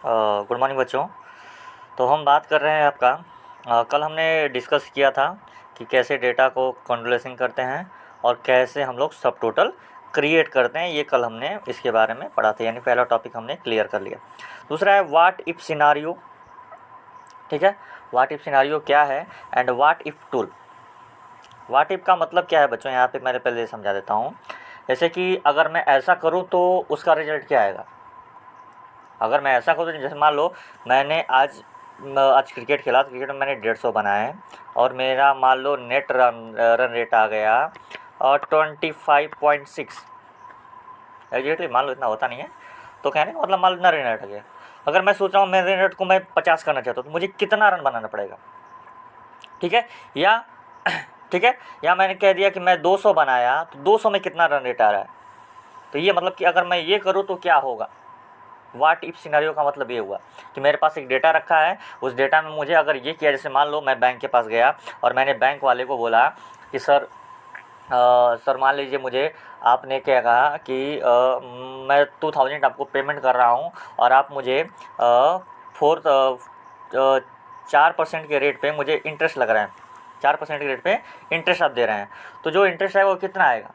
Good morning बच्चों। तो हम बात कर रहे हैं कल हमने डिस्कस किया था कि कैसे डेटा को कॉन्वोल्यूशन करते हैं और कैसे हम लोग सब टोटल क्रिएट करते हैं। ये कल हमने इसके बारे में पढ़ा था, यानी पहला टॉपिक हमने क्लियर कर लिया। दूसरा है व्हाट इफ़ सिनारियो। ठीक है, व्हाट इफ़ सिनारियो क्या है and what if tool. What if का मतलब क्या है बच्चों, यहाँ पे मैंने पहले समझा देता हूँ। जैसे कि अगर मैं ऐसा करूँ तो उसका रिजल्ट क्या आएगा। अगर मैं ऐसा करूँ, जैसे मान लो मैंने आज क्रिकेट खेला, क्रिकेट में मैंने 150 बनाए और मेरा मान लो नेट रन रेट आ गया और 25.6 एग्जैक्टली। मान लो इतना होता नहीं है, तो कहने का मतलब मान लो इतना रन रेट आ गया। अगर मैं सोच रहा हूँ मेरे रेट को मैं 50 करना चाहता हूँ तो मुझे कितना रन बनाना पड़ेगा। ठीक है, या ठीक है, या मैंने कह दिया कि मैं 200 बनाया तो 200 में कितना रन रेट आ रहा है। तो ये मतलब कि अगर मैं ये करूँ तो क्या होगा। व्हाट इफ सिनेरियो का मतलब ये हुआ कि मेरे पास एक डेटा रखा है, उस डेटा में मुझे अगर ये किया, जैसे मान लो मैं बैंक के पास गया और मैंने बैंक वाले को बोला कि सर मान लीजिए मुझे आपने क्या कहा कि मैं 2000 आपको पेमेंट कर रहा हूँ और आप मुझे 4% के रेट पे मुझे इंटरेस्ट लग रहा है, 4% के रेट पे इंटरेस्ट आप दे रहे हैं। तो जो इंटरेस्ट है वो कितना आएगा,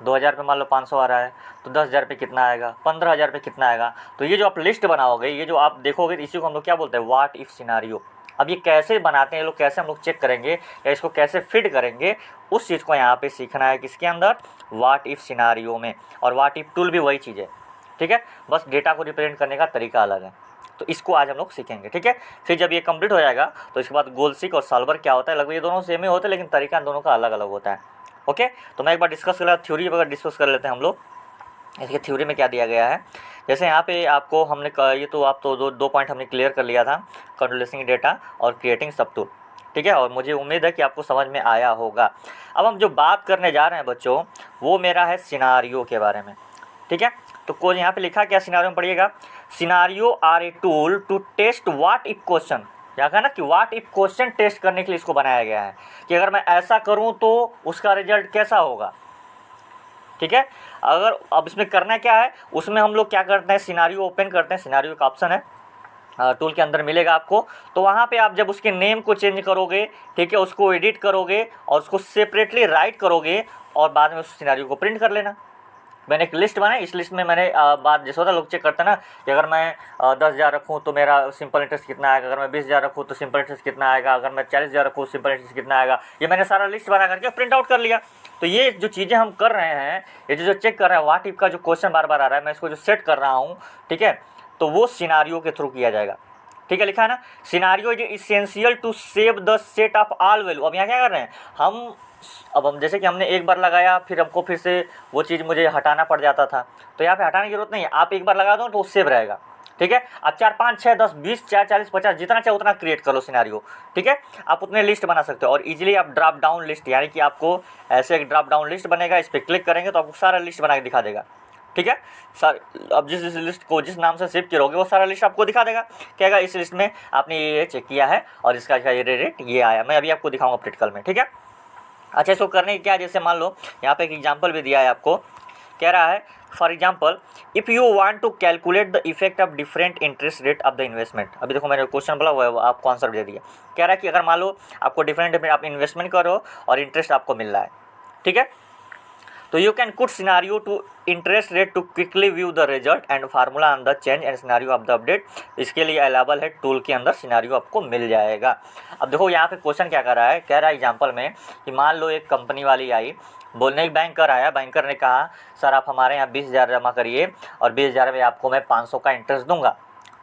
2000 पे मान लो 500 आ रहा है तो 10,000 पे कितना आएगा, 15,000 पे कितना आएगा। तो ये जो आप लिस्ट बनाओगे, ये जो आप देखोगे, इसी को हम लोग क्या बोलते हैं, व्हाट इफ सिनारियो। अब ये कैसे बनाते हैं ये लोग, कैसे हम लोग चेक करेंगे या इसको कैसे फिट करेंगे, उस चीज़ को यहाँ पे सीखना है। किसके अंदर, व्हाट इफ सिनारियो में। और व्हाट इफ टूल भी वही चीज़ है। ठीक है, बस डेटा को रिप्रेजेंट करने का तरीका अलग है। तो इसको आज हम लोग सीखेंगे। ठीक है, फिर जब ये कंप्लीट हो जाएगा तो इसके बाद गोल सीक और सॉल्वर क्या होता है, लगभग ये दोनों सेम ही होते हैं लेकिन तरीका दोनों का अलग अलग होता है। ओके, तो मैं एक बार डिस्कस कर थ्योरी वगैरह डिस्कस कर लेते हैं हम लोग। इसके थ्योरी में क्या दिया गया है, जैसे यहाँ पे आपको हमने ये तो आप तो दो पॉइंट हमने क्लियर कर लिया था, कंट्रोलिंग डेटा और क्रिएटिंग सब टूल। ठीक है, और मुझे उम्मीद है कि आपको समझ में आया होगा। अब हम जो बात करने जा रहे हैं बच्चों, वो मेरा है सिनारियो के बारे में। ठीक है, तो कोई यहाँ पे लिखा क्या, सिनारियो में पढ़िएगा, scenario are a tool to test what if question. यहाँ कहा ना कि व्हाट इफ क्वेश्चन टेस्ट करने के लिए इसको बनाया गया है कि अगर मैं ऐसा करूँ तो उसका रिजल्ट कैसा होगा। ठीक है, अगर अब इसमें करना क्या है, उसमें हम लोग क्या करते हैं, सिनारियो ओपन करते हैं, सिनारियो का ऑप्शन है टूल के अंदर मिलेगा आपको। तो वहाँ पे आप जब उसके नेम को चेंज करोगे, ठीक है, उसको एडिट करोगे और उसको सेपरेटली राइट करोगे और बाद में उस सिनारियो को प्रिंट कर लेना। मैंने एक लिस्ट बनाई, इस लिस्ट में मैंने बात जैसे होता है लोग चेक करते हैं ना कि अगर मैं 10,000 रखूँ तो मेरा सिंपल इंटरेस्ट कितना आएगा, अगर मैं 20,000 रखूँ तो सिंपल इंटरेस्ट कितना आएगा, अगर मैं 40,000 रखूँ सिंपल इंटरेस्ट कितना आएगा। ये मैंने सारा लिस्ट बना करके प्रिंट आउट कर लिया। तो ये जो चीज़ें हम कर रहे हैं, ये जो चेक कर रहे हैं, व्हाट इफ का जो क्वेश्चन बार बार आ रहा है, मैं इसको जो सेट कर रहा हूँ, ठीक है, तो वो सिनारियो के थ्रू किया जाएगा। ठीक है, लिखा है ना, scenario is essential to save the set of all value. अब यहाँ क्या कर रहे हैं हम जैसे कि हमने एक बार लगाया, फिर हमको फिर से वो चीज़ मुझे हटाना पड़ जाता था, तो यहाँ पे हटाने की जरूरत नहीं है, आप एक बार लगा दो तो सेव रहेगा। ठीक है, आप 4 5 6 10 20 40 50 जितना चाहे उतना क्रिएट कर लो सिनारियो। ठीक है, आप उतने लिस्ट बना सकते हो और इजीली आप ड्रॉप डाउन लिस्ट, यानी कि आपको ऐसे एक ड्रॉप डाउन लिस्ट बनेगा, इस पर क्लिक करेंगे तो आपको सारा लिस्ट बना के दिखा देगा। ठीक है सर, अब जिस लिस्ट को जिस नाम से सेव करोगे वो सारा लिस्ट आपको दिखा देगा, कहेगा इस लिस्ट में आपने ये चेक किया है और इसका ये रेट ये आया। मैं अभी आपको दिखाऊंगा प्रैक्टिकल में। ठीक है, अच्छा, इसको करने की क्या, जैसे मान लो यहाँ पे एक एग्जांपल भी दिया है आपको, कह रहा है for example if you want to calculate the effect of different interest rate of the investment. अभी देखो मैंने क्वेश्चन बोला हुआ है, आपको आंसर दे दिया। कह रहा है कि अगर मान लो आपको डिफरेंट आप इन्वेस्टमेंट करो और इंटरेस्ट आपको मिल रहा है, ठीक है, तो you can put scenario to interest rate to quickly view the result and formula on the change and scenario of the update. इसके लिए अवेलेबल है टूल के अंदर, सिनारियो आपको मिल जाएगा। अब देखो यहाँ पे क्वेश्चन क्या कर रहा है, कह रहा है एग्जांपल में कि मान लो एक कंपनी वाली आई, बोलने, एक बैंकर आया, बैंकर ने कहा सर आप हमारे यहाँ 20,000 जमा करिए और 20,000 में आपको मैं 500 का इंटरेस्ट दूंगा।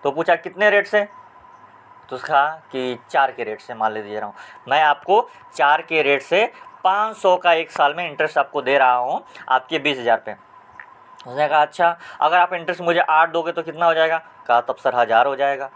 तो पूछा कितने रेट से, तो उसका कि 4 के रेट से, मान ले दे रहा हूँ मैं आपको 4 के रेट से 500 का एक साल में इंटरेस्ट आपको दे रहा हूँ आपके 20,000 पे। उसने कहा अच्छा, अगर आप इंटरेस्ट मुझे 8 दोगे तो कितना हो जाएगा, कहा तब सर 1,000 हो जाएगा,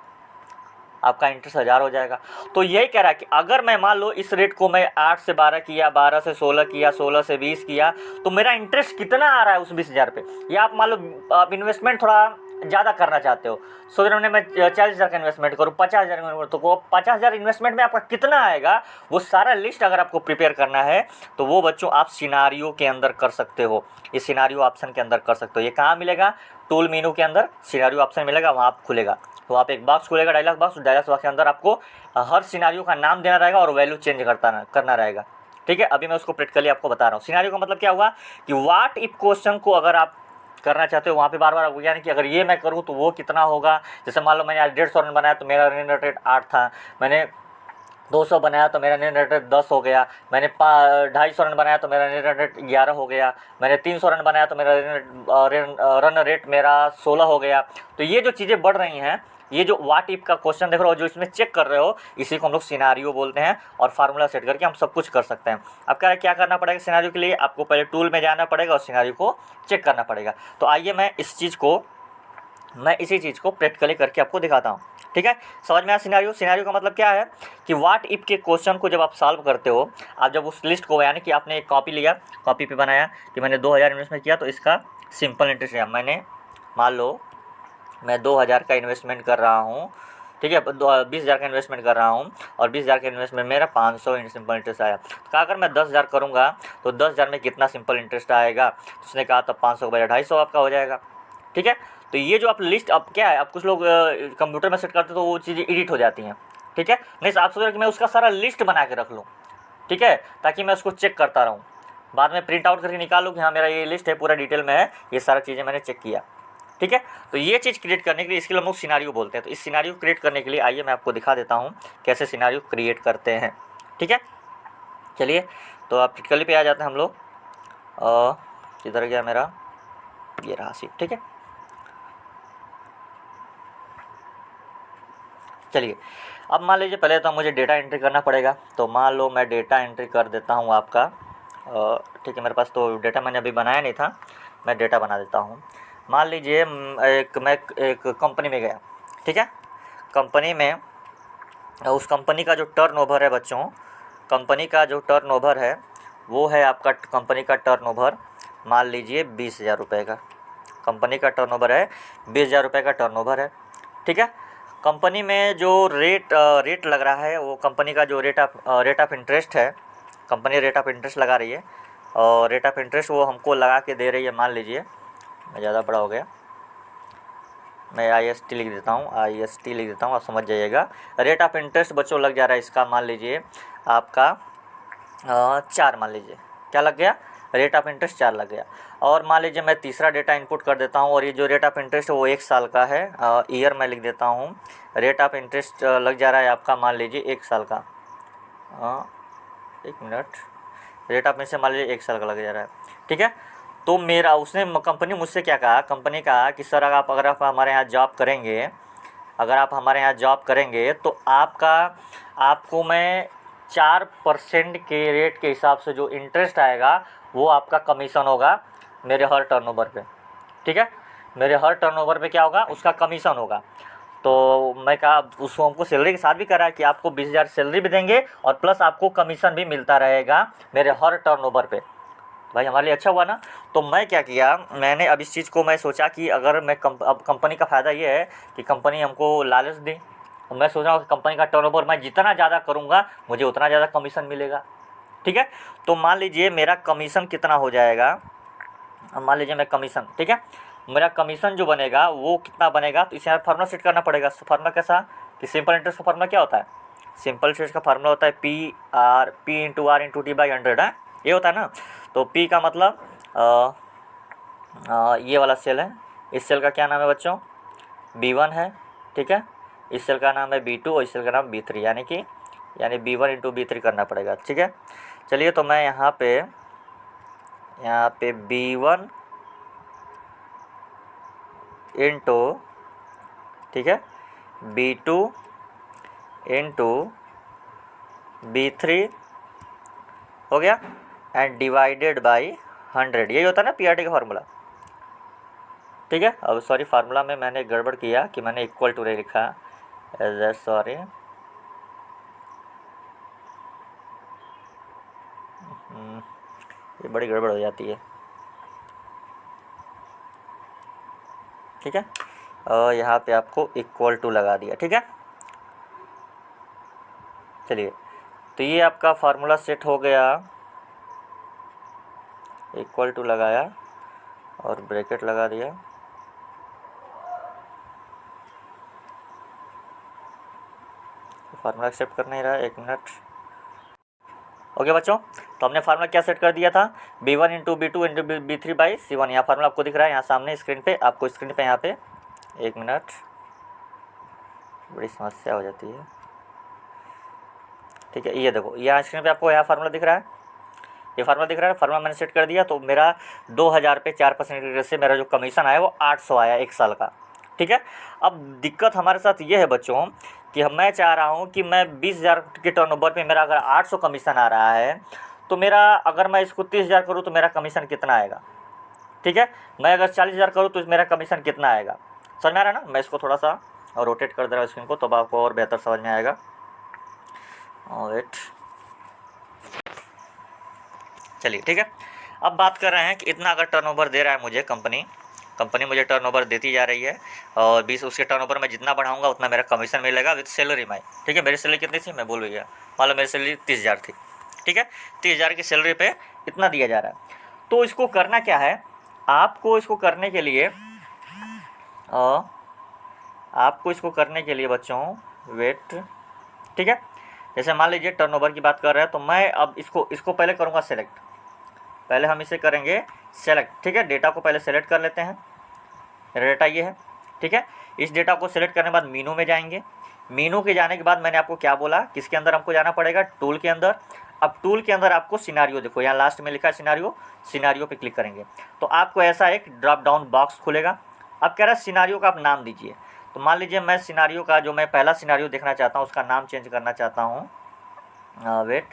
आपका इंटरेस्ट 1,000 हो जाएगा। तो यही कह रहा है कि अगर मैं मान लो इस रेट को मैं 8 से 12 किया, 12 से 16 किया, 16 से 20 किया, तो मेरा इंटरेस्ट कितना आ रहा है उस 20,000 पे। या आप मान लो आप इन्वेस्टमेंट थोड़ा ज़्यादा करना चाहते हो, सोच रहे हो मैं 40,000 का इन्वेस्टमेंट करूँ, 50,000 का, तो वो 50,000 इन्वेस्टमेंट में आपका कितना आएगा, वो सारा लिस्ट अगर आपको प्रिपेयर करना है तो वो बच्चों आप सिनारियो के अंदर कर सकते हो, ये सिनारियो ऑप्शन के अंदर कर सकते हो। ये कहाँ मिलेगा, टूल मेनू के अंदर सिनारियो ऑप्शन मिलेगा, वहाँ आप खुलेगा। तो आप एक बॉक्स खुलेगा डायलॉग बॉक्स, डायलॉग बॉक्स के अंदर आपको हर सिनारियो का नाम देना रहेगा और वैल्यू चेंज करना रहेगा। ठीक है, अभी मैं उसको प्रैक्टिकली आपको बता रहा हूँ। सिनारियो का मतलब क्या हुआ कि व्हाट इफ क्वेश्चन को अगर आप करना चाहते हो वहाँ पे बार बार, यानी कि अगर ये मैं करूँ तो वो कितना होगा। जैसे मान लो मैंने आज 150 रन बनाया तो मेरा रन रेट 8 था, मैंने 200 बनाया तो मेरा रन रेट 10 हो गया, मैंने 250 रन बनाया तो मेरा रन रेट 11 हो गया, मैंने 300 रन बनाया तो मेरा रन रेट मेरा 16 हो गया। तो ये जो चीज़ें बढ़ रही हैं, ये जो व्हाट इफ का क्वेश्चन देख रहे हो, जो इसमें चेक कर रहे हो, इसी को हम लोग सिनारियो बोलते हैं। और फार्मूला सेट करके हम सब कुछ कर सकते हैं। अब क्या करना पड़ेगा सिनारियो के लिए, आपको पहले टूल में जाना पड़ेगा और सिनारियो को चेक करना पड़ेगा। तो आइए मैं इसी चीज़ को प्रैक्टिकली करके आपको दिखाता हूँ। ठीक है, समझ में आया। सिनारियो का मतलब क्या है कि व्हाट इफ के क्वेश्चन को जब आप सॉल्व करते हो, आप जब उस लिस्ट को, यानी कि आपने एक कॉपी लिया, कॉपी पे बनाया कि मैंने 2000 इन्वेस्टमेंट किया तो इसका सिंपल इंटरेस्ट लिया। मैंने मान लो मैं 2000 का इन्वेस्टमेंट कर रहा हूँ, ठीक है, 20,000 का इन्वेस्टमेंट कर रहा हूँ और 20,000 का इन्वेस्टमेंट मेरा 500 सिंपल इंटरेस्ट आया। तो कहा अगर मैं 10,000 करूँगा तो 10,000 में कितना सिंपल इंटरेस्ट आएगा। तो उसने कहा तब 500 का बजाय 250 आपका हो जाएगा। ठीक है, तो ये जो आप लिस्ट, अब क्या है, अब कुछ लोग कंप्यूटर में सेट करते तो वो चीज़ें एडिट हो जाती हैं। ठीक है, नहीं तो आप सोच रहे कि मैं उसका सारा लिस्ट बना के रख लूँ, ठीक है, ताकि मैं उसको चेक करता रहूँ, बाद में प्रिंट आउट करके निकालूँ कि हाँ मेरा ये लिस्ट है, पूरा डिटेल में है, ये सारा चीज़ें मैंने चेक किया। ठीक है, तो ये चीज़ क्रिएट करने के लिए इसके लिए हम लोग सिनारियो बोलते हैं। तो इस सिनारियो क्रिएट करने के लिए आइए मैं आपको दिखा देता हूँ कैसे सिनारियो क्रिएट करते हैं। ठीक है, चलिए, तो आप प्रैक्टिकली पे आ जाते हैं हम लोग। किधर गया मेरा, ये रहा सीट। ठीक है, चलिए, अब मान लीजिए पहले तो मुझे डेटा एंट्री करना पड़ेगा। तो मान लो मैं डेटा एंट्री कर देता हूँ आपका। ठीक है, मेरे पास तो डेटा मैंने अभी बनाया नहीं था, मैं डेटा बना देता हूँ। मान लीजिए मैं एक कंपनी में गया। ठीक है, कंपनी में उस कंपनी का जो टर्नओवर है बच्चों, कंपनी का जो टर्नओवर है वो है आपका, कंपनी का टर्नओवर मान लीजिए 20,000 रुपये का। कंपनी का टर्नओवर है 20,000 रुपये का टर्नओवर है। ठीक है, कंपनी में जो रेट लग रहा है, वो कंपनी का जो रेट ऑफ इंटरेस्ट है, कंपनी रेट ऑफ इंटरेस्ट लगा रही है। और रेट ऑफ इंटरेस्ट वो हमको लगा के दे रही है। मान लीजिए मैं ज़्यादा बड़ा हो गया, मैं IST लिख देता हूँ, IST लिख देता हूँ, आप समझ जाइएगा। रेट ऑफ इंटरेस्ट बच्चों लग जा रहा है इसका, मान लीजिए आपका 4, मान लीजिए क्या लग गया, रेट ऑफ इंटरेस्ट 4 लग गया। और मान लीजिए मैं तीसरा डेटा इनपुट कर देता हूँ, और ये जो रेट ऑफ इंटरेस्ट है वो 1 साल का है। ईयर मैं लिख देता हूँ, रेट ऑफ इंटरेस्ट लग जा रहा है आपका मान लीजिए 1 साल का। 1 मिनट, रेट ऑफ इंटरेस्ट मान लीजिए 1 साल का लग जा रहा है। ठीक है, तो मेरा उसने कंपनी मुझसे क्या कहा, कंपनी कहा कि सर अगर आप हमारे यहाँ जॉब करेंगे, अगर आप हमारे यहाँ जॉब करेंगे तो आपको मैं 4% के रेट के हिसाब से जो इंटरेस्ट आएगा वो आपका कमीशन होगा मेरे हर टर्नओवर पे। ठीक है, मेरे हर टर्नओवर पे क्या होगा, उसका कमीशन होगा। तो मैं कहा, उसको हमको सैलरी के साथ भी करा है कि आपको 20,000 सैलरी भी देंगे और प्लस आपको कमीशन भी मिलता रहेगा मेरे हर टर्नओवर पे। भाई हमारे लिए अच्छा हुआ ना। तो मैं क्या किया, मैंने अब इस चीज़ को मैं सोचा कि अगर मैं अब कंपनी का फ़ायदा ये है कि कंपनी हमको लालच दी। तो मैं सोच रहा हूँ कि कंपनी का टर्नओवर मैं जितना ज़्यादा करूँगा मुझे उतना ज़्यादा कमीशन मिलेगा। ठीक है, तो मान लीजिए मेरा कमीशन कितना हो जाएगा, मान लीजिए मैं कमीशन, ठीक है, मेरा कमीशन जो बनेगा वो कितना बनेगा। तो इसे फार्मूला सेट करना पड़ेगा। फार्मूला कैसा कि सिंपल इंटरेस्ट का फार्मूला क्या होता है, सिंपल इंटरेस्ट का फार्मूला होता है P into R into T/100 है, ये होता है ना। तो P का मतलब ये वाला सेल है, इस सेल का क्या नाम है बच्चों, B1 है। ठीक है, इस सेल का नाम है B2 और इस सेल का नाम B3, यानी B1 इंटू B3 करना पड़ेगा। ठीक है, चलिए, तो मैं यहाँ पे B1 इंटू, ठीक है, B2 इंटू B3 हो गया एंड डिवाइडेड बाई 100, यही होता है ना PRT का फार्मूला। ठीक है, अब सॉरी फार्मूला में मैंने गड़बड़ किया कि मैंने इक्वल टू नहीं लिखा, सॉरी। ये बड़ी गड़बड़ हो जाती है। ठीक है, यहाँ पे आपको इक्वल टू लगा दिया। ठीक है, चलिए, तो ये आपका फार्मूला सेट हो गया, इक्वल टू लगाया और ब्रैकेट लगा दिया। फार्मूला एक्सेप्ट कर नहीं रहा है, 1 मिनट। ओके बच्चों, तो हमने फार्मूला क्या सेट कर दिया था, B1 into B2 into B3 by C1। यहाँ फार्मूला आपको दिख रहा है यहाँ सामने स्क्रीन पे, आपको स्क्रीन पे यहाँ पे, 1 मिनट, बड़ी समस्या हो जाती है। ठीक है, ये देखो यहाँ स्क्रीन पे आपको यहाँ फार्मूला दिख रहा है, ये फार्मूला दिख रहा है। फार्मूला मैंने सेट कर दिया, तो मेरा 2000 पे 4% इंटरेस्ट से मेरा जो कमीशन आया वो 800 आया 1 साल का। ठीक है, अब दिक्कत हमारे साथ ये है बच्चों कि मैं चाह रहा हूँ कि मैं 20,000 के टर्नओवर पे मेरा अगर 800 कमीशन आ रहा है, तो मेरा अगर मैं इसको 30,000 करूँ तो मेरा कमीशन कितना आएगा। ठीक है, मैं अगर 40,000 करूँ तो मेरा कमीशन कितना आएगा। समझ में आ रहा है ना। मैं इसको थोड़ा सा रोटेट कर दे रहा हूँ स्क्रीन को, तब आपको और बेहतर समझ में आएगा। वेट, चलिए ठीक है। अब बात कर रहे हैं कि इतना अगर टर्नओवर दे रहा है मुझे कंपनी मुझे टर्नओवर देती जा रही है, और 20 उसके टर्नओवर मैं जितना बढ़ाऊंगा उतना मेरा कमीशन मिलेगा विद सैलरी माई। ठीक है, मेरी सैलरी कितनी थी मैं भूल गया, मान लो मेरी सैलरी 30,000 थी। ठीक है, 30,000 की सैलरी पे इतना दिया जा रहा है। तो इसको करना क्या है, आपको इसको करने के लिए बच्चों वेट, ठीक है, जैसे मान लीजिए टर्नओवर की बात कर रहे हैं, तो मैं अब इसको पहले करूँगा सेलेक्ट। पहले हम इसे करेंगे सेलेक्ट। ठीक है, डेटा को पहले सेलेक्ट कर लेते हैं, मेरा डेटा ये है। ठीक है, इस डेटा को सेलेक्ट करने के बाद मीनू में जाएंगे। मीनू के जाने के बाद मैंने आपको क्या बोला, किसके अंदर हमको जाना पड़ेगा, टूल के अंदर। अब टूल के अंदर आपको सिनारियो, देखो यहाँ लास्ट में लिखा है सिनारियो पे क्लिक करेंगे तो आपको ऐसा एक ड्रॉप डाउन बॉक्स खुलेगा। अब कह रहा है सिनारियो का आप नाम दीजिए, तो मान लीजिए मैं सिनारियो का जो मैं पहला सिनारियो देखना चाहता हूँ उसका नाम चेंज करना चाहता हूँ। वेट,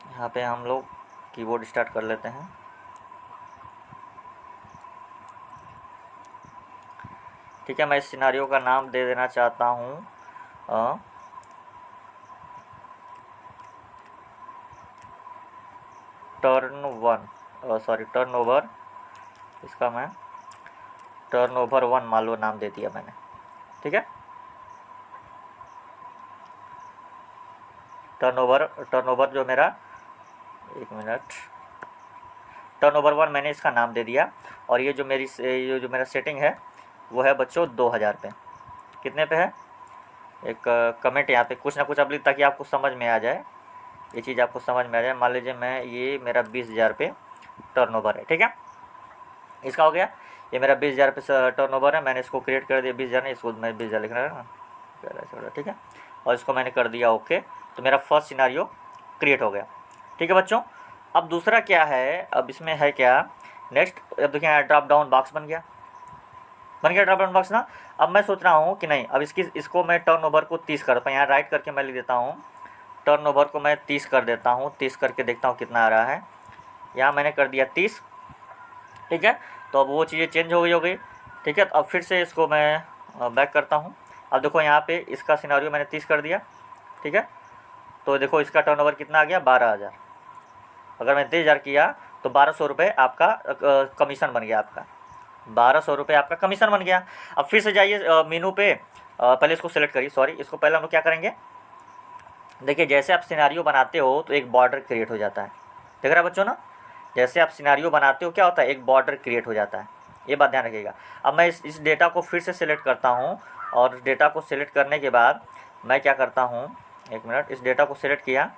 यहाँ पे हम लोग कीबोर्ड स्टार्ट कर लेते हैं। ठीक है, मैं इस सिनारियो का नाम दे देना चाहता हूँ टर्नओवर, इसका मैं टर्नओवर 1 मान लो नाम दे दिया मैंने। ठीक है, टर्नओवर जो मेरा, 1 मिनट, टर्नओवर 1 मैंने इसका नाम दे दिया। और ये जो मेरा सेटिंग है वो है बच्चों 2000 पे। कितने पे है, एक कमेंट यहाँ पे कुछ ना कुछ अब, ताकि आपको समझ में आ जाए, ये चीज़ आपको समझ में आ जाए। मान लीजिए मैं ये मेरा 20,000 पे टर्नओवर है। ठीक है, इसका हो गया, ये मेरा 20,000 पे टर्नओवर है, मैंने इसको क्रिएट कर दिया 20,000 नहीं, इसको मैं 20,000 लिख रहा है ना। ठीक है, और इसको मैंने कर दिया ओके, तो मेरा फर्स्ट सिनारियो क्रिएट हो गया। ठीक है बच्चों, अब दूसरा क्या है, अब इसमें है क्या नेक्स्ट, अब देखिए यहाँ ड्रॉप डाउन बॉक्स बन गया ड्रॉप डाउन बॉक्स ना। अब मैं सोच रहा हूँ कि नहीं, अब इसको मैं टर्नओवर को 30 करता हूँ, यहाँ राइट करके मैं लिख देता हूँ, टर्नओवर को मैं 30 कर देता हूँ, 30 करके देखता हूँ कितना आ रहा है। यहाँ मैंने कर दिया 30। ठीक है, तो अब वो चीज़ें चेंज हो गई। ठीक है, तो अब फिर से इसको मैं बैक करता हूँ। अब देखो यहाँ पे इसका सिनारियो मैंने 30 कर दिया। ठीक है, तो देखो इसका टर्नओवर कितना आ गया, 12,000। अगर मैं 30,000 किया तो 1,200 रुपये आपका कमीशन बन गया, आपका 1,200 रुपये आपका कमीशन बन गया। अब फिर से जाइए मीनू पे, पहले इसको सेलेक्ट करिए, सॉरी इसको पहले हम लोग क्या करेंगे, देखिए जैसे आप सिनारियो बनाते हो तो एक बॉर्डर क्रिएट हो जाता है। देख रहा है बच्चों ना, जैसे आप सिनारियो बनाते हो क्या होता है, एक बॉर्डर क्रिएट हो जाता है, ये बात ध्यान रखिएगा। अब मैं इस डेटा को फिर से सिलेक्ट करता हूँ, और डेटा को सिलेक्ट करने के बाद मैं क्या करता हूँ, 1 मिनट, इस डेटा को सिलेक्ट किया,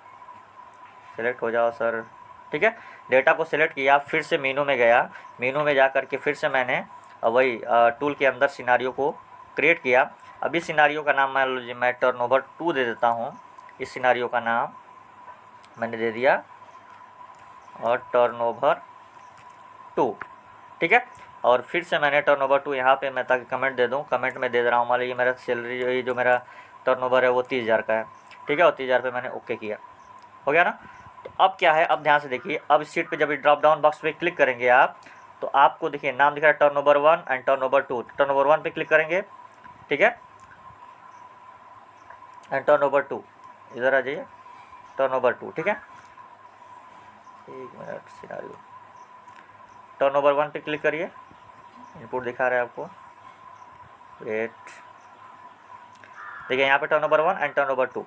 सिलेक्ट हो जाओ सर। ठीक है, डेटा को सिलेक्ट किया, फिर से मीनू में गया, मीनू में जा कर के फिर से मैंने वही टूल के अंदर सिनारियो को क्रिएट किया। अभी सिनारियो का नाम मान लीजिए मैं टर्नओवर 2 दे देता हूँ, इस सिनारियो का नाम मैंने दे दिया और टर्नओवर 2। ठीक है, और फिर से मैंने टर्नओवर 2 यहाँ पे मैं ताकि कमेंट दे दूँ, कमेंट में दे दे रहा हूँ, मान लीजिए मेरा सैलरी जो मेरा टर्नओवर है वो 30,000 का है। ठीक है, और 30,000 पे मैंने ओके किया, हो गया ना। तो अब क्या है, अब ध्यान से देखिए, अब इस शीट पे जब ड्रॉप डाउन बॉक्स पे क्लिक करेंगे आप, तो आपको देखिए नाम दिख रहा है टर्नओवर 1 एंड टर्नओवर 2। टर्नओवर 1 पे क्लिक करेंगे, ठीक है, एंड टर्नओवर 2, इधर आ जाइए, टर्नओवर 2। ठीक है, 1 मिनट, सिनारियो टर्नओवर 1 पे क्लिक करिए, इनपुट दिखा रहा है आपको, वेट, देखिए यहाँ पे टर्नओवर 1 एंड टर्नओवर 2।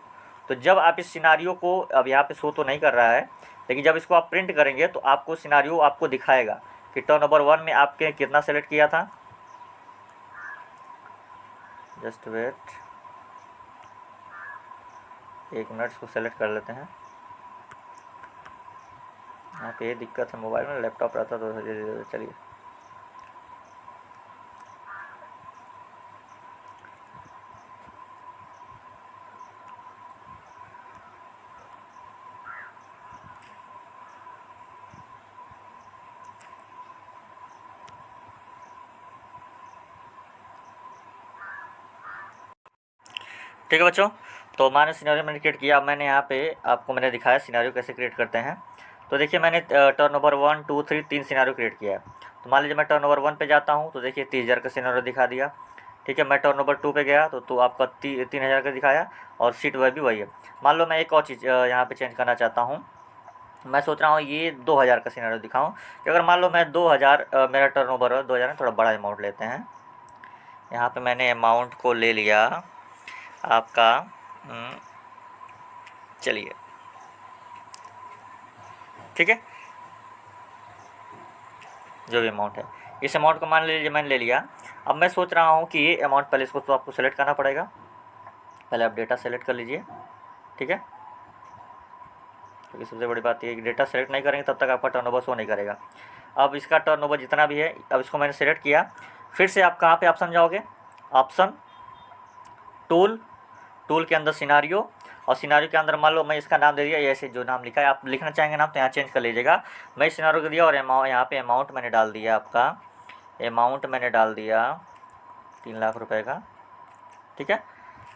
तो जब आप इस सिनारियो को, अब यहाँ पे शो तो नहीं कर रहा है, लेकिन जब इसको आप प्रिंट करेंगे तो आपको सिनारियो आपको दिखाएगा कि टर्नओवर 1 में आपके कितना सेलेक्ट किया था। जस्ट वेट, एक मिनट, इसको सेलेक्ट कर लेते हैं। यहाँ पे ये दिक्कत है, मोबाइल में, लैपटॉप रहता तो चलिए। ठीक है बच्चों, तो मैंने सिनेरियो मैंने क्रिएट किया। अब मैंने यहाँ पे आपको मैंने दिखाया सिनेरियो कैसे क्रिएट करते हैं। तो देखिए मैंने टर्नओवर 1 2 3 3 सिनेरियो क्रिएट किया है। तो मान लीजिए मैं टर्नओवर 1 पे जाता हूँ तो देखिए 30,000 का सिनेरियो दिखा दिया। ठीक है, मैं टर्नओवर 2 पे गया तो आपका 3,000 का दिखाया और सीट वह भी वही है। मान लो मैं एक और चीज़ यहाँ पे चेंज करना चाहता हूँ। मैं सोच रहा हूँ ये 2,000 का सिनेरियो दिखाऊँ कि अगर मान लो मैं 2,000 मेरा टर्नओवर है 2,000 में, थोड़ा बड़ा अमाउंट लेते हैं। यहाँ पे मैंने अमाउंट को ले लिया आपका, चलिए ठीक है, जो भी अमाउंट है इस अमाउंट को मान लीजिए मैंने ले लिया। अब मैं सोच रहा हूँ कि ये अमाउंट पहले इसको तो आपको सेलेक्ट करना पड़ेगा। पहले आप डेटा सेलेक्ट कर लीजिए, ठीक है, क्योंकि सबसे बड़ी बात ये कि डेटा सेलेक्ट नहीं करेंगे तब तक आपका टर्नओवर शो नहीं करेगा। अब इसका टर्नओवर जितना भी है, अब इसको मैंने सेलेक्ट किया। फिर से आप कहाँ पे ऑप्शन जाओगे, ऑप्शन टूल, टूल के अंदर सिनारियो, और सिनारियो के अंदर मान लो मैं इसका नाम दे दिया, ऐसे जो नाम लिखा है आप लिखना चाहेंगे नाम तो यहाँ चेंज कर लीजिएगा। मैं सिनारियो को दिया और यहाँ पे अमाउंट मैंने डाल दिया, आपका अमाउंट मैंने डाल दिया 3,00,000 रुपये का। ठीक है,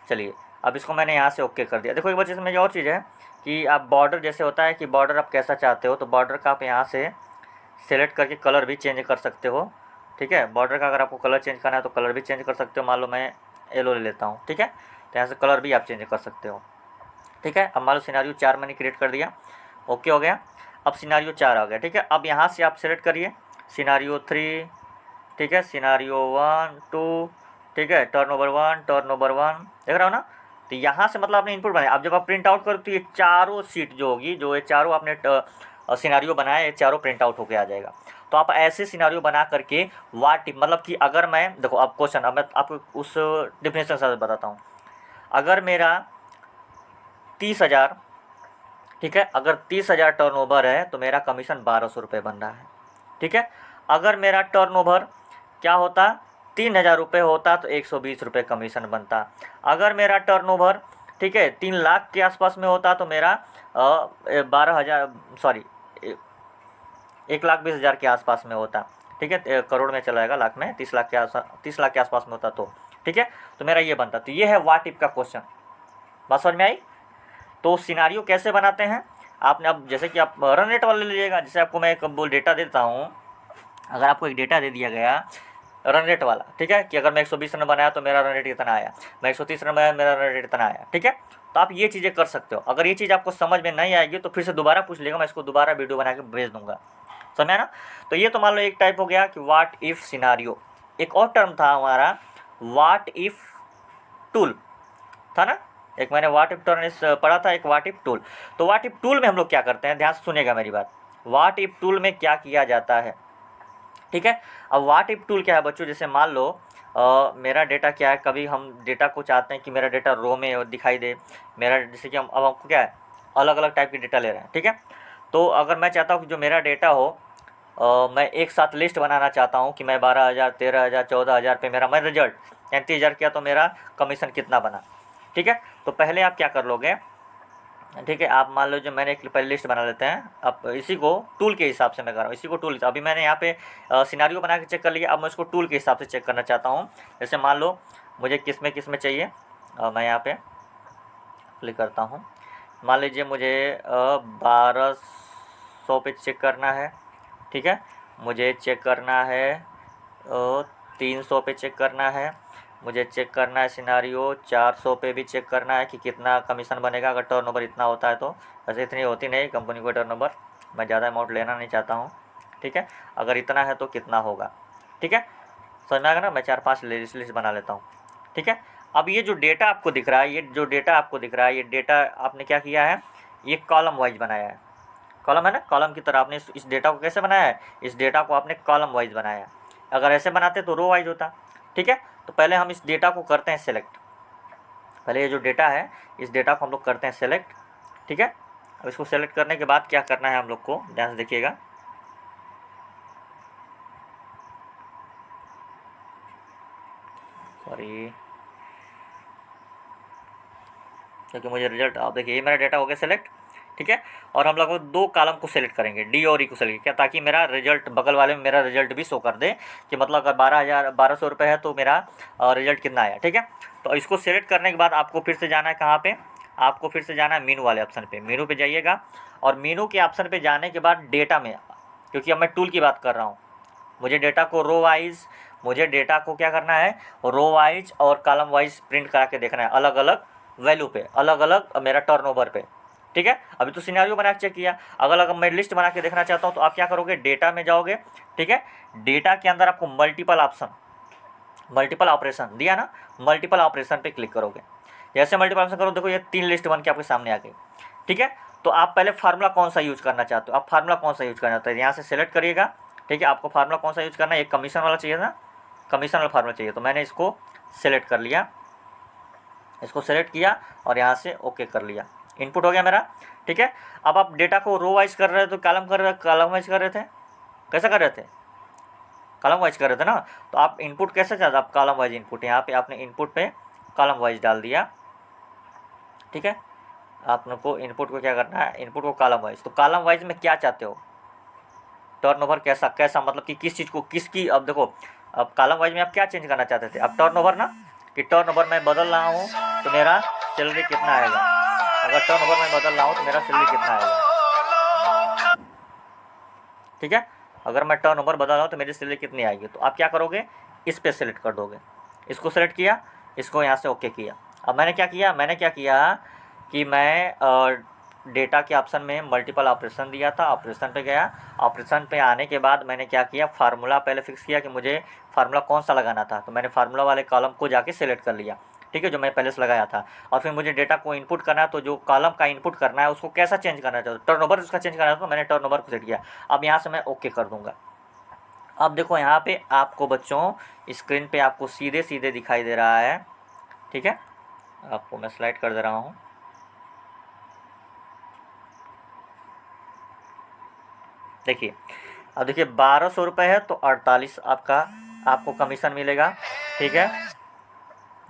चलिए अब इसको मैंने यहाँ से ओके कर दिया। देखो एक बार इसमें और चीज़ है कि आप बॉर्डर जैसे होता है कि बॉर्डर आप कैसा चाहते हो, तो बॉर्डर का आप यहाँ से सेलेक्ट करके कलर भी चेंज कर सकते हो। ठीक है, बॉर्डर का अगर आपको कलर चेंज करना है तो कलर भी चेंज कर सकते हो। मान लो मैं येलो ले लेता हूँ, ठीक है, तो यहाँ से कलर भी आप चेंज कर सकते हो। ठीक है, अब मान लो सिनारियो 4 मैंने क्रिएट कर दिया, ओके हो गया। अब सिनारियो 4 आ गया, ठीक है। अब यहाँ से आप सेलेक्ट करिए सिनारियो 3, ठीक है, सिनारियो 1 2, ठीक है, टर्नओवर 1 टर्नओवर 1, देख रहे हो ना। तो यहाँ से मतलब आपने इनपुट बनाया। अब जब आप प्रिंट आउट करो तो ये चारों सीट जो होगी, जो ये चारों आपने सिनारियो बनाया, ये चारों प्रिंट आउट होके आ जाएगा। तो आप ऐसे सिनारियो बना करके वाट मतलब कि अगर मैं देखो अब क्वेश्चन, अब मैं आपको उस डिफिनेशन से बताता हूँ। अगर मेरा 30,000, ठीक है, अगर 30,000 टर्नओवर है तो मेरा कमीशन 1,200 रुपये बन रहा है। ठीक है, अगर मेरा टर्नओवर क्या होता, 3,000 रुपये होता तो 120 रुपये कमीशन बनता। अगर मेरा टर्नओवर, ठीक है, 3,00,000 के आसपास में होता तो मेरा 12,000 सॉरी 1,20,000 के आसपास में होता। ठीक है, करोड़ में चला जाएगा, लाख में 30,00,000 के आसपास, 30,00,000 के आसपास में होता तो ठीक है, तो मेरा ये बनता। तो ये है व्हाट इफ का क्वेश्चन, बात समझ में आई। तो सिनारियो कैसे बनाते हैं आपने, अब जैसे कि आप रन रेट वाला ले लीजिएगा। जैसे आपको मैं एक बोल डेटा देता हूँ, अगर आपको एक डेटा दे दिया गया रन रेट वाला, ठीक है, कि अगर मैं 120 रन बनाया तो मेरा रन रेट इतना आया, मैं 130 रन बनाया मेरा रन रेट इतना आया। ठीक है, तो आप ये चीज़ें कर सकते हो। अगर ये चीज़ आपको समझ में नहीं आएगी तो फिर से दोबारा पूछ लेगा, मैं इसको दोबारा वीडियो बना के भेज दूंगा, समझा ना। तो ये तो मान लो एक टाइप हो गया कि व्हाट इफ सिनारियो। एक और टर्म था हमारा व्हाट इफ टूल, था ना। एक मैंने व्हाट इफ टर्म पढ़ा था, एक व्हाट इफ टूल। तो व्हाट इफ टूल में हम लोग क्या करते हैं, ध्यान से सुनिएगा मेरी बात। व्हाट इफ टूल में क्या किया जाता है, ठीक है। अब व्हाट इफ टूल क्या है बच्चों, जैसे मान लो मेरा डेटा क्या है, कभी हम डेटा को चाहते हैं कि मेरा डेटा रो में दिखाई दे, मेरा जैसे कि हम अब हमको क्या है अलग अलग टाइप की डेटा ले रहे हैं, ठीक है। तो अगर मैं चाहता हूँ कि जो मेरा डेटा हो मैं एक साथ लिस्ट बनाना चाहता हूँ कि मैं 12,000 13,000 14,000 पे मेरा मैं रिजल्ट 35,000 किया तो मेरा कमीशन कितना बना। ठीक है, तो पहले आप क्या कर लोगे, ठीक है, आप मान लो जो मैंने एक पहले लिस्ट बना लेते हैं। अब इसी को टूल के हिसाब से मैं कर रहा हूँ, इसी को टूल अभी मैंने यहाँ पे सिनारियो बना के चेक कर लिया। अब मैं इसको टूल के हिसाब से चेक करना चाहता हूँ। जैसे मान लो मुझे किस में चाहिए, मैं यहाँ पे क्लिक करता हूँ। मान लीजिए मुझे 1,200 पे चेक करना है, ठीक है, मुझे चेक करना है 300 पे चेक करना है, मुझे चेक करना है सिनारियो 400 पे भी चेक करना है कि कितना कमीशन बनेगा अगर टर्नओवर इतना होता है तो। वैसे इतनी होती नहीं कंपनी को टर्नओवर, मैं ज़्यादा अमाउंट लेना नहीं चाहता हूँ। ठीक है, अगर इतना है तो कितना होगा, ठीक है, समझ में आएगा ना। मैं 4-5 लिस्ट बना लेता हूँ, ठीक है। अब ये जो डेटा आपको दिख रहा है, ये जो डेटा आपको दिख रहा है, ये डेटा आपने क्या किया है, ये कॉलम वाइज बनाया है। कॉलम है ना, कॉलम की तरह आपने इस डेटा को कैसे बनाया है, इस डेटा को आपने कॉलम वाइज बनाया है। अगर ऐसे बनाते तो रो वाइज होता। ठीक है, तो पहले हम इस डेटा को करते हैं सेलेक्ट, पहले ये जो डेटा है इस डेटा को हम लोग करते हैं सेलेक्ट, ठीक है। अब इसको सेलेक्ट करने के बाद क्या करना है हम लोग को, ध्यान से देखिएगा। सॉरी, क्योंकि मुझे रिजल्ट, आप देखिए ये मेरा डेटा हो गया सेलेक्ट, ठीक है। और हम लोग दो कॉलम को सेलेक्ट करेंगे, डी और ई को सेलेक्ट क्या, ताकि मेरा रिजल्ट बगल वाले में मेरा रिजल्ट भी शो कर दे कि मतलब अगर 12,000 रुपये है तो मेरा रिजल्ट कितना आया, ठीक है। तो इसको सेलेक्ट करने के बाद आपको फिर से जाना है कहाँ पे, आपको फिर से जाना है मीनू वाले ऑप्शन पे, मीनू पे जाइएगा। और मीनू के ऑप्शन पे जाने के बाद डेटा में, क्योंकि अब मैं टूल की बात कर रहा हूँ, मुझे डेटा को रो वाइज, मुझे डेटा को क्या करना है, रो वाइज और कॉलम वाइज प्रिंट करा के देखना है, अलग अलग वैल्यू पे, अलग अलग मेरा टर्नओवर पे, ठीक है। अभी तो सिनेरियो बना के चेक किया, अगर मैं लिस्ट बना के देखना चाहता हूँ तो आप क्या करोगे, डेटा में जाओगे, ठीक है। डेटा के अंदर आपको मल्टीपल ऑप्शन, मल्टीपल ऑपरेशन दिया ना, मल्टीपल ऑपरेशन पे क्लिक करोगे। जैसे मल्टीपल ऑप्शन करो, देखो ये 3 लिस्ट बन के आपके सामने आ गई, ठीक है। तो आप पहले फार्मूला कौन सा यूज करना चाहते हो, आप फार्मूला कौन सा यूज करना चाहते हो, यहाँ से सेलेक्ट करिएगा, ठीक है। आपको फार्मूला कौन सा यूज करना है, एक कमीशन वाला चाहिए ना, कमीशन वाला फार्मूला चाहिए, तो मैंने इसको सेलेक्ट कर लिया, इसको सेलेक्ट किया और यहाँ से ओके कर लिया, इनपुट हो गया मेरा, ठीक है। अब आप डेटा को रो वाइज कर रहे थे तो कॉलम वाइज कर रहे थे, कैसे कर रहे थे, कॉलम वाइज कर रहे थे ना। तो आप इनपुट कैसे चाहते, आप कॉलम वाइज इनपुट, यहाँ पे आपने इनपुट पे कॉलम वाइज डाल दिया, ठीक है। आपको इनपुट को क्या करना है, इनपुट को कॉलम वाइज, तो कॉलम वाइज में क्या चाहते हो, टर्नओवर कैसा कैसा, मतलब कि किस चीज़ को किसकी, अब देखो अब कॉलम वाइज में आप क्या चेंज करना चाहते थे, अब टर्नओवर ना, कि टर्नओवर मैं बदल रहा हूँ तो मेरा सैलरी कितना आएगा, अगर टर्नओवर मैं बदल रहा हूँ तो मेरा सैलरी कितना आएगा, ठीक है। अगर मैं टर्नओवर बदल रहा हूँ तो मेरी सैलरी कितनी आएगी, तो आप क्या करोगे, इस पर सेलेक्ट कर दोगे, इसको सेलेक्ट किया, इसको यहाँ से ओके किया। अब मैंने क्या किया कि मैं डेटा के ऑप्शन में मल्टीपल ऑपरेशन दिया था, ऑपरेशन पे गया, ऑपरेशन पे आने के बाद मैंने क्या किया, फार्मूला पहले फिक्स किया कि मुझे फार्मूला कौन सा लगाना था, तो मैंने फार्मूला वाले कॉलम को जाके सेलेक्ट कर लिया, ठीक है, जो मैं पहले से लगाया था। और फिर मुझे डेटा को इनपुट करना है, तो जो कॉलम का इनपुट करना है उसको कैसा चेंज करना चाहता हूँ, टर्नओवर उसका चेंज करना था, तो मैंने टर्नओवर को सेट किया। अब यहाँ से मैं ओके कर दूँगा। अब देखो यहाँ पे आपको बच्चों स्क्रीन पे आपको सीधे सीधे दिखाई दे रहा है, ठीक है। आपको मैं स्लाइड कर दे रहा हूँ, देखिए। अब देखिए 1200 रुपये है तो 48 आपको कमीशन मिलेगा, ठीक है।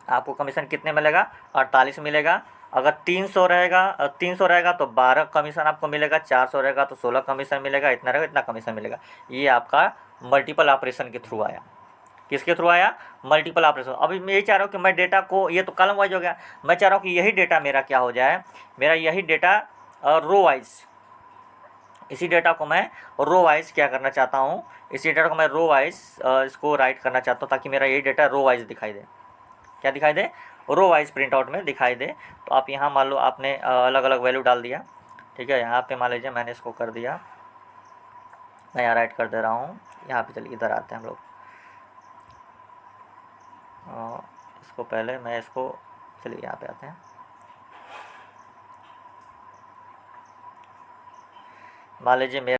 आपको कमीशन कितने मिलेगा, 48 मिलेगा। अगर 300 रहेगा तो 12 कमीशन आपको मिलेगा, 400 रहेगा तो 16 कमीशन मिलेगा, इतना रहेगा इतना कमीशन मिलेगा। ये आपका मल्टीपल ऑपरेशन के थ्रू आया, किसके थ्रू आया, मल्टीपल ऑपरेशन। अभी मैं यही चाह रहा हूँ कि मैं डेटा को, ये तो कॉलम वाइज हो गया, मैं चाह रहा हूँ कि यही डेटा मेरा क्या हो जाए, मेरा यही डेटा रो वाइज, इसी डेटा को मैं रो वाइज क्या करना चाहता हूँ, इसी डेटा को मैं रो वाइज इसको राइट करना चाहता हूँ, ताकि मेरा यही डेटा रो वाइज दिखाई दे, क्या दिखाई दे, रो वाइज प्रिंट आउट में दिखाई दे। तो आप यहाँ मान लो आपने अलग अलग वैल्यू डाल दिया, ठीक है। यहाँ पे मान लीजिए मैंने इसको कर दिया, मैं यहाँ राइट कर दे रहा हूँ, यहाँ पे चलिए इधर आते हैं हम लोग, इसको पहले मैं इसको, चलिए यहाँ पे आते हैं, मान लीजिए मेरा